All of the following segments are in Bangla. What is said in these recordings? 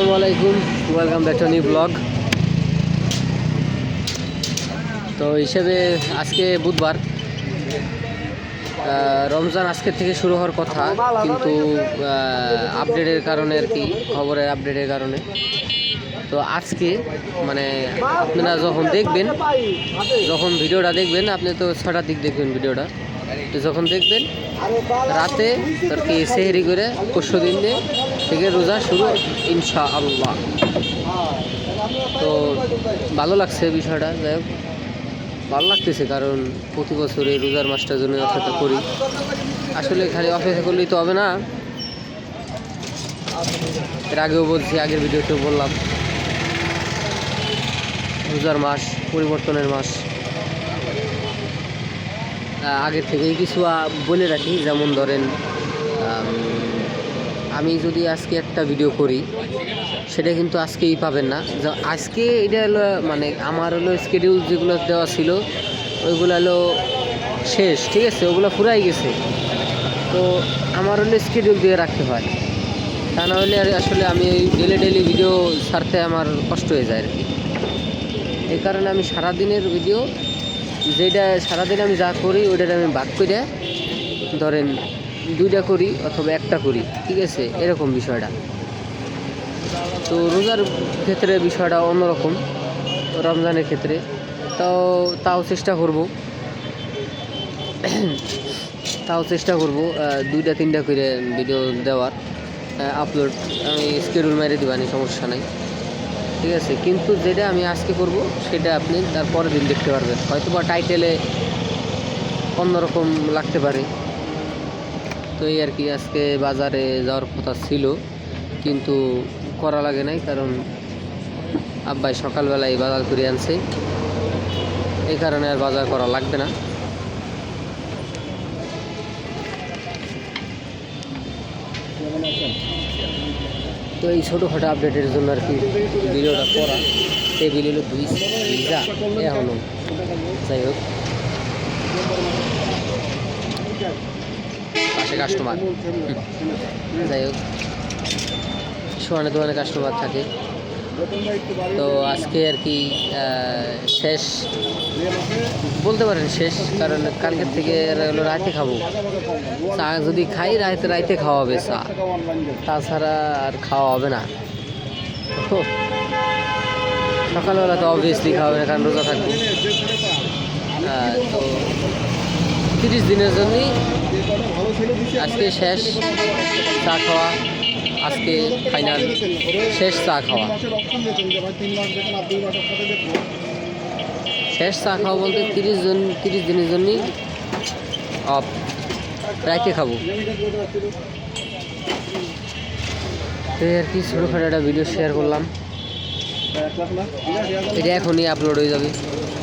আসসালামু আলাইকুম, welcome back to new blog. তো হিসেবে আজকে বুধবার, রমজান আজকের থেকে শুরু হওয়ার কথা, কিন্তু আপডেটের কারণে আর কি, খবরের আপডেটের কারণে তো আজকে মানে আপনারা যখন ভিডিওটা দেখবেন, আপনি তো 6টার দিক দেখবেন ভিডিওটা, তো যখন দেখবেন রাতে আর কি সেহরি করে পরশু দিন থেকে রোজা শুরু ইনশাআল্লাহ। তো ভালো লাগছে বিষয়টা, যাই হোক ভালো লাগতেছে, কারণ প্রতি বছর এই রোজার মাসটার জন্য অপেক্ষা করি। আসলে খালি অপেক্ষা করলেই তো হবে না, এর আগেও বলছি, আগের ভিডিওতেও বললাম, রোজার মাস পরিবর্তনের মাস। আগের থেকেই কিছু বলে রাখি, যেমন ধরেন আমি যদি আজকে একটা ভিডিও করি, সেটা কিন্তু আজকেই পাবেন না। আজকে এটা হলো মানে আমার হলো স্কেডিউল যেগুলো দেওয়া ছিল ওইগুলো হলো শেষ, ঠিক আছে, ওগুলো ফুরাই গেছে। তো আমার হলো স্কেডিউল দিয়ে রাখতে হয়, তা না হলে আসলে আমি ওই ডেলি ভিডিও ছাড়তে আমার কষ্ট হয়ে যায় আর কি। এই কারণে আমি সারাদিনের ভিডিও, যেটা সারাদিন আমি যা করি ওইটা আমি ভাগ করে ধরেন 2টা করি অথবা 1টা করি, ঠিক আছে, এরকম বিষয়টা। তো রোজার ক্ষেত্রে বিষয়টা অন্যরকম, রমজানের ক্ষেত্রে তাও চেষ্টা করব 2টা 3টা করে ভিডিও দেওয়ার, আপলোড আমি স্কেডিউল মেরে দিবানি, সমস্যা নাই, ঠিক আছে। কিন্তু যেটা আমি আজকে করব সেটা আপনি তার পরের দিন দেখতে পারবেন, হয়তো বা টাইটেলে অন্যরকম লাগতে পারে। তো এই আর কি, আজকে বাজারে যাওয়ার কথা ছিল কিন্তু করা লাগে নাই, কারণ আব্বাই সকালবেলায় বাজার করে আনছে, এই কারণে আর বাজার করা লাগবে না। তো এই ছোটোখাটো আপডেটের জন্য আর কি ভিডিওটা করা। টেবিল হলো 2 ভিজা এখনো, যাই হোক পাশে কাস্টমার, যাই হোক সোয়ানে দোকানে কাস্টমার থাকে। তো আজকে আর কি শেষ বলতে পারেন, শেষ, কারণ কালকের থেকে হলো রাতে খাবো চা, যদি খাই রাতে খাওয়া হবে চা, তাছাড়া আর খাওয়া হবে না। সকালবেলা তো অবভিয়াসলি খাওয়া হবে না, কারণ রোজা থাকবো। তো 30 দিনের জন্যই আজকে শেষ চা খাওয়া, আজকে ফাইনাল শেষ চা খাওয়া। শেষ চা খাওয়া বলতে 30 দিনের জন্যই অফ, রাইতে খাবো। তো আর কি ছোটোখাটো একটা ভিডিও শেয়ার করলাম, এটা এখনই আপলোড হয়ে যাবে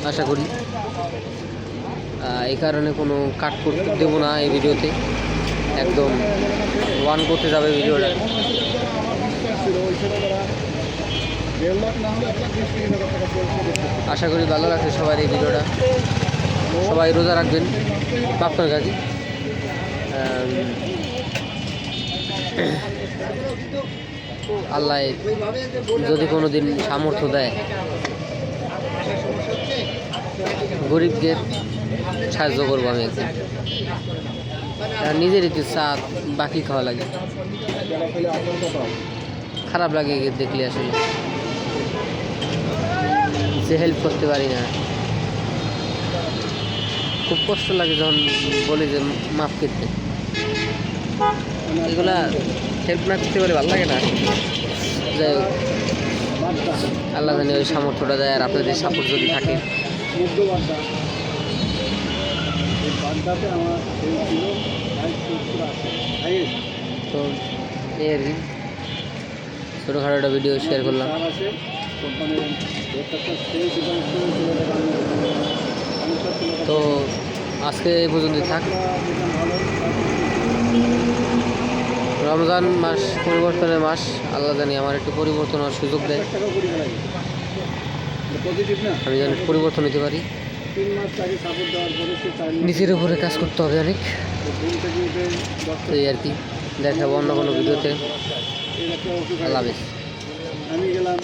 আশা করি। এই কারণে কোনো কাট করতে দেবো না এই ভিডিওতে, একদম ওয়ান করতে যাবে ভিডিওটা। আশা করি ভালো লাগছে সবার এই ভিডিওটা, সবাই রোজা রাখবেন আপনার কাছে। আল্লাহ যদি কোনো দিন সামর্থ্য দেয়, গরিবদের সাহায্য করবো আমি একদিন। নিজের একটু চা বাকি খাওয়া লাগে, খারাপ লাগে দেখলে, আসলে যে হেল্প করতে পারি না, খুব কষ্ট লাগে যখন বলি যে মাফ করতে, এগুলা হেল্প না করতে পারে ভালো লাগে না। যাই হোক আল্লাহ জানি ওই সামর্থ্যটা দেয়, আর আপনাদের সাপোর্ট যদি থাকে। তো এর ছোটোখাটো একটা ভিডিও শেয়ার করলাম। তো আজকে এই পর্যন্তই থাক। রমজান মাস পরিবর্তনের মাস, আল্লাহ জানি আমার একটু পরিবর্তন হওয়ার সুযোগ দেয়, আমি যেন পরিবর্তন হতে পারি। নিজের উপরে কাজ করতে হবে অনেক, এই আর কি। দেখাবো অন্য কোনো ভিডিওতে। আল্লাহ হাফেজ। আমি গেলাম